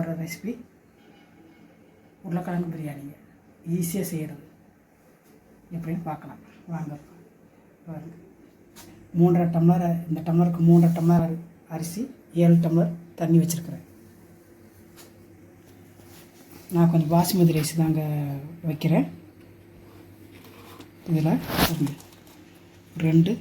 போடுற ரெசிபி உருளைக்கிழங்கு பிரியாணிங்க. ஈஸியாக செய்கிறது எப்படின்னு பார்க்கலாம் வாங்க. பாருங்க, 3.5 டம்ளர், இந்த டம்ளருக்கு 3.5 டம்ளர் அரிசி, 7 டம்ளர் தண்ணி வச்சுருக்கிறேன். நான் கொஞ்சம் பாசுமதி ரைஸ் தாங்க வைக்கிறேன். இதில் 2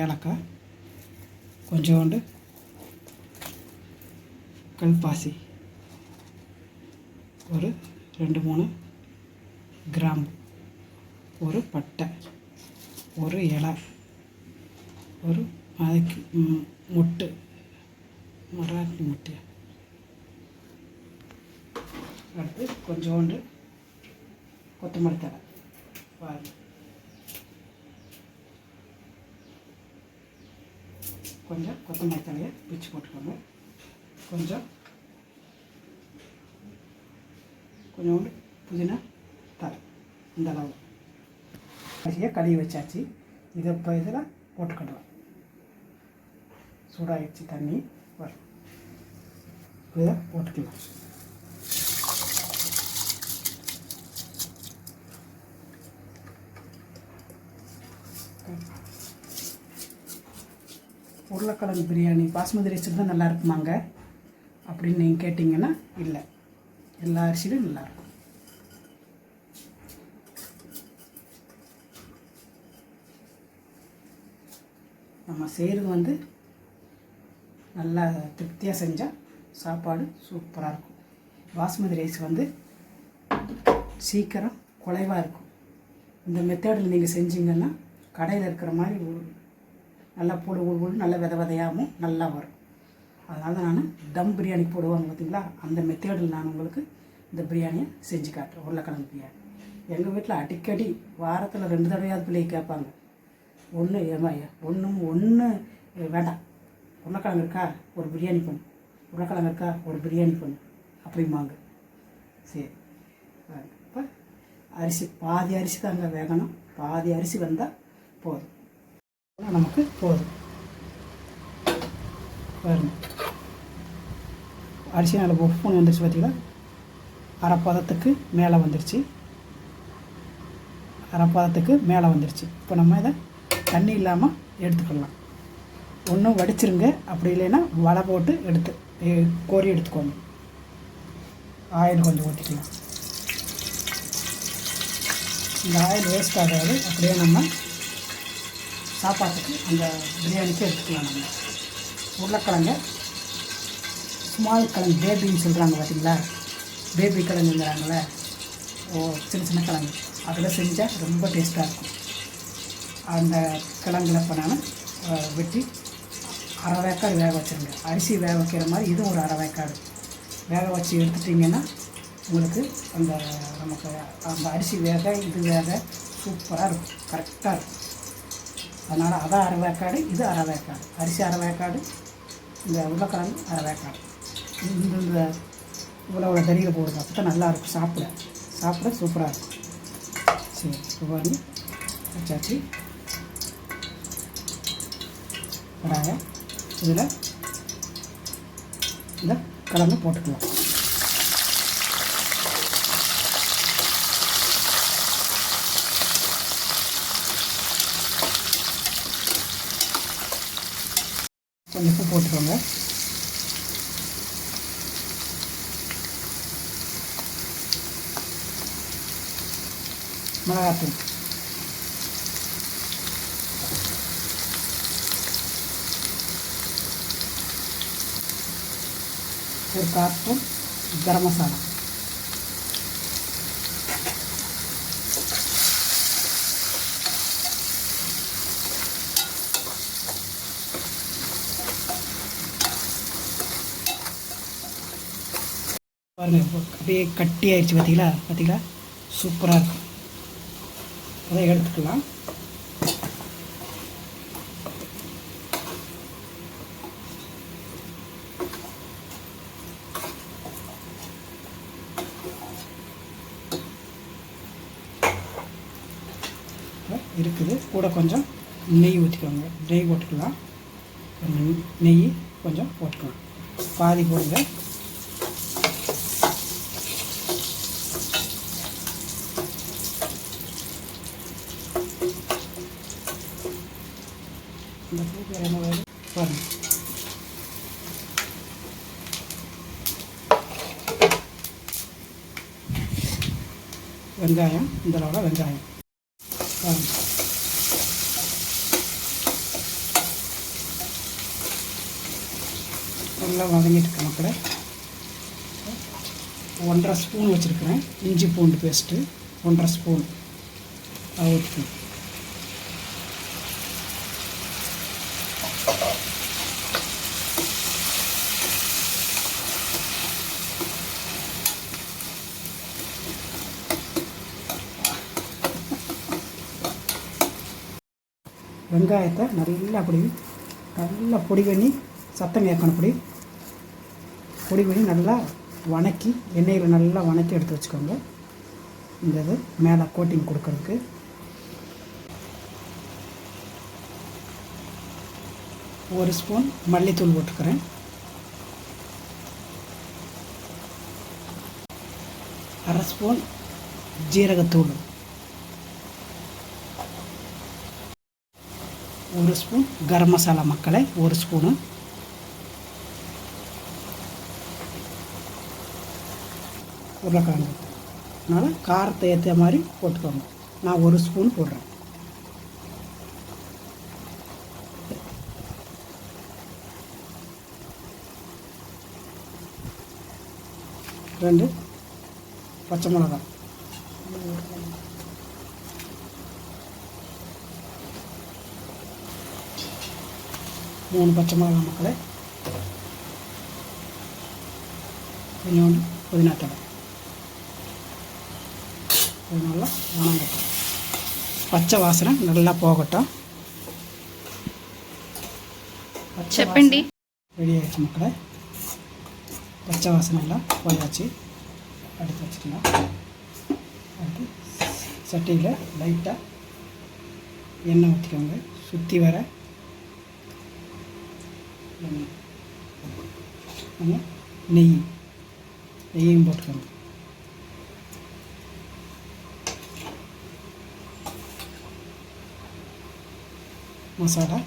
ஏலக்காய், கொஞ்சோண்டு கல்பாசி, ஒரு 2-3 கிராம்பு, ஒரு பட்டை, ஒரு இலை, ஒரு மொட்டு, மராட்டி மொட்டு, அடுத்து கொஞ்சோண்டு கொத்தமல்லி தழை. பாருங்க, கொஞ்சம் கொத்தமல்லி தழையை பிச்சு போட்டுக்கோங்க. கொஞ்சோண்டு புதினா தழை, இந்த அளவு அரிசியை கழுவி வச்சாச்சு. இதை இப்போ இதில் போட்டுக்கிடலாம். சூடாகிடுச்சு தண்ணி, வரும் இதை போட்டுக்கலாம். உருளைக்கிழங்கு பிரியாணி பாஸ்மதி ரைஸில் தான் நல்லா இருக்குமாங்க அப்படின்னு நீங்கள் கேட்டிங்கன்னா, இல்லை, எல்லா அரிசியிலும் நல்லாயிருக்கும். நம்ம செய்கிறது நல்லா திருப்தியாக செஞ்சால் சாப்பாடு சூப்பராக இருக்கும். பாஸ்மதி ரைஸ் சீக்கிரம் குலைவாக இருக்கும். இந்த மெத்தடில் நீங்கள் செஞ்சீங்கன்னா கடையில் இருக்கிற மாதிரி நல்லா பொழு நல்ல விதையாகவும் நல்லா வரும். அதனால தான் நான் தம் பிரியாணி போடுவாங்க பார்த்தீங்களா, அந்த மெத்தேடில் நான் உங்களுக்கு இந்த பிரியாணியை செஞ்சு காட்டுறேன். உருளைக்கிழங்கு பிரியாணி எங்கள் வீட்டில் அடிக்கடி வாரத்தில் 2 தடவையாவது பிள்ளைங்க கேட்பாங்க. ஒன்று வேண்டாம், உருளைக்கிழங்கு இருக்கா ஒரு பிரியாணி பண்ணு, உருளைக்கிழங்கு இருக்கா ஒரு பிரியாணி பண்ணு அப்படிம்பாங்க. சரி, இப்போ பாதி அரிசி தாங்க வேகணும். பாதி அரிசி வந்தால் போதும், நமக்கு போதும். பாருங்க, அரிசி நல்ல உப்புன்னு வந்துருச்சு பார்த்தீங்களா, அரைப்பதத்துக்கு மேலே வந்துருச்சு. இப்போ நம்ம இதை தண்ணி இல்லாமல் எடுத்துக்கலாம். ஒன்றும் வடிச்சிருங்க, அப்படி இல்லைன்னா வடை போட்டு கோரி எடுத்துக்கோங்க. ஆயில் கொஞ்சம் ஊற்றிக்கலாம். இந்த ஆயில் வேஸ்ட் ஆகாது, அப்படியே நம்ம சாப்பாட்டுக்கு அந்த பிரியாணிக்கு எடுத்துக்கலாம். நம்ம உருளைக்கிழங்கு ஸ்மால் கிழங்கு, பேபின்னு சொல்கிறாங்க பார்த்தீங்களா, பேபி கிழங்குங்கிறாங்களே, சின்ன கிழங்கு, அதில் செஞ்சால் ரொம்ப டேஸ்ட்டாக இருக்கும். அந்த கிழங்குல இப்போ நான் வெட்டி அரை வேக்காடு வேக வச்சுருங்க. அரிசி வேக வைக்கிற மாதிரி இதுவும் ஒரு அரை வேக்காடு வேக வச்சு எடுத்துட்டிங்கன்னா உங்களுக்கு நமக்கு அந்த அரிசி வேக இது வேக சூப்பராக இருக்கும், கரெக்டாக இருக்கும். அதனால் அதை அரை வேக்காடு, இது அரை வேக்காடு. அரிசி அரை வேக்காடு, இந்த உருளைக்கிழங்கு அரை வேக்காடு. இந்த இவ்வளோ தறியில் போடுறது, அப்போ தான் நல்லாயிருக்கும், சாப்பிட சூப்பராக இருக்கும். சரி, இப்போ பாருங்க வச்சாச்சு. கடாய இதில் இந்த கிழங்கு போட்டுக்கலாம். கொஞ்சம் உப்பு போட்டுக்கோங்க. மிளகாத்தூள், ஒரு 1/4 ஸ்பூன் கரம் மசாலா, பாருங்கள் அப்படியே கட்டி ஆயிடுச்சு பார்த்தீங்களா, சூப்பராக இருக்கும். அதை எடுத்துக்கலாம். இருக்குது கூட கொஞ்சம் நெய் ஊற்றிக்கோங்க. நெய் போட்டுக்கலாம். நெய் கொஞ்சம் போட்டுக்கலாம். பாதி போடுங்க. இந்த பூ பேர் என்ன வேறு பாருங்கள். வெங்காயம் இந்த அளவில் வெங்காயம் பாருங்கள். நல்லா வதங்கிட்டு இருக்க மக்களை. 1.5 ஸ்பூன் வச்சுருக்கிறேன் இஞ்சி பூண்டு பேஸ்ட்டு. 1.5 ஸ்பூன் ஊற்றி வெங்காயத்தை நல்லா பொடி பண்ணி சத்தம் கேட்கணும். பொடி பண்ணி நல்லா வணக்கி எண்ணெயில் நல்லா வணக்கி எடுத்து வச்சுக்கோங்க. இந்த இது மேலே கோட்டிங் கொடுக்கறதுக்கு. ஒரு ஸ்பூன் மல்லித்தூள் போட்டுக்கிறேன். அரை ஸ்பூன் ஜீரகத்தூள். 1 ஸ்பூன் கரம் மசாலா மக்களை. 1 ஸ்பூனு. உருளைக்கிழங்கு அதனால் காரத்தை ஏற்ற மாதிரி போட்டுக்கோங்க. நான் 1 ஸ்பூன் போடுறேன். ரெண்டு பச்சை மிளகாய். 3 பச்சை மிளகாய் மக்களை. கொஞ்சோண்டு புதினா தழை. இது நல்லா வணங்கட்டும். பச்சை வாசனை நல்லா போகட்டும். చెప్పండి. ரெடி ஆகிடுச்சு மக்களை. பச்சை வாசனை எல்லாம் போயாச்சு. அடுத்து வச்சுக்கலாம். அடுத்து சட்டியில் லைட்டாக எண்ணெய் ஊற்றிக்கோங்க. சுற்றி வர எண்ணெய், நெய்யும் போட்டுக்கோங்க. மசாலா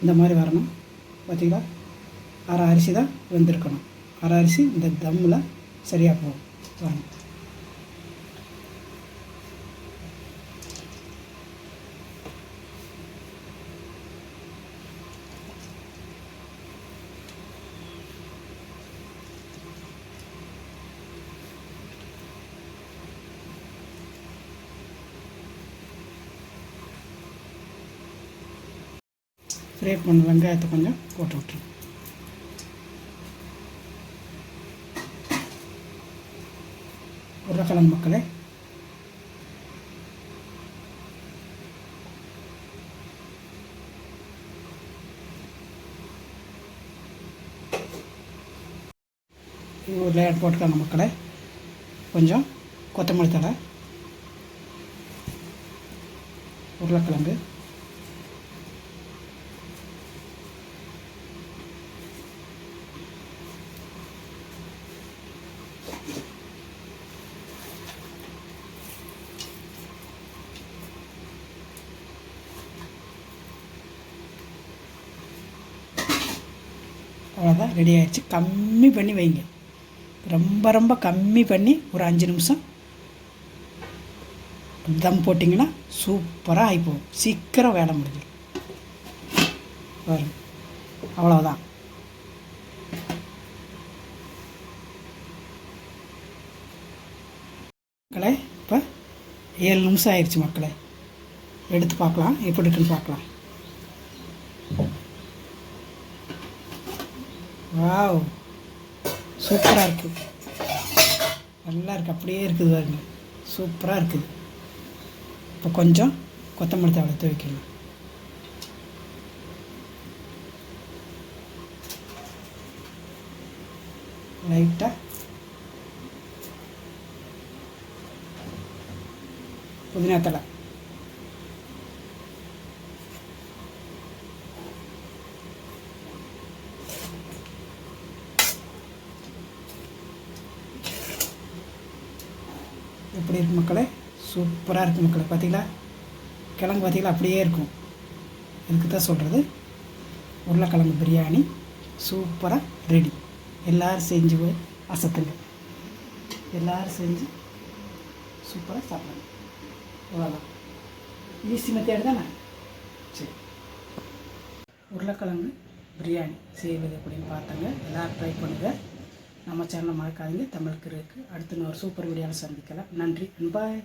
இந்த மாதிரி வரணும். பார்த்தீங்களா, அரை அரிசி தான் வெந்திருக்கணும். அரை அரிசி இந்த தம்மில் சரியாக போகும். வாங்க. ஃப்ரை பண்ண வெங்காயத்தை கொஞ்சம் போட்டு விட்டுருங்க. உருளைக்கிழங்கு மக்களை. ஒரு லேயர் போட்டுக்காங்க மக்களை. கொஞ்சம் கொத்தமல்லி தழை, உருளைக்கிழங்கு, அவ்வளோதான், ரெடி ஆகிடுச்சு. கம்மி பண்ணி வைங்க. ரொம்ப ரொம்ப கம்மி பண்ணி ஒரு 5 நிமிஷம் தம் போட்டிங்கன்னா சூப்பராக ஆகிப்போம். சீக்கிரம் வேலை முடிஞ்சிடும். வரும். அவ்வளோதான். மக்களே, இப்போ 7 நிமிஷம் ஆயிடுச்சு மக்களே. எடுத்து பார்க்கலாம், எப்படி இருக்குன்னு பார்க்கலாம். வாவ், சூப்பராக இருக்குது. நல்லா இருக்குது. அப்படியே இருக்குது பாருங்க. சூப்பராக இருக்குது. இப்போ கொஞ்சம் கொத்தமல்லி தழை துவைக்கணும். லைட்டாக புதினா தழை. எப்படி இருக்கு மக்களே? சூப்பராக இருக்குது மக்களே. பார்த்தீங்களா, கிழங்கு பார்த்தீங்களா அப்படியே இருக்கும். இதுக்கு தான் சொல்கிறது உருளைக்கிழங்கு பிரியாணி சூப்பராக ரெடி. எல்லோரும் செஞ்சு போய் அசத்துங்க. எல்லோரும் செஞ்சு சூப்பராக சாப்பிடுங்க. அவ்வளோதான், ஈஸி மெத்தேடு தானே. சரி, உருளைக்கிழங்கு பிரியாணி செய்வது எப்படின்னு பார்த்தாங்க. எல்லோரும் ட்ரை பண்ணுங்கள். நம்ம சேனலை மறக்காதீங்க. தமிழுக்கு இருக்குது. அடுத்து நான் ஒரு சூப்பர் வீடியோவில் சந்திக்கலாம். நன்றி அண்ட் பாய்.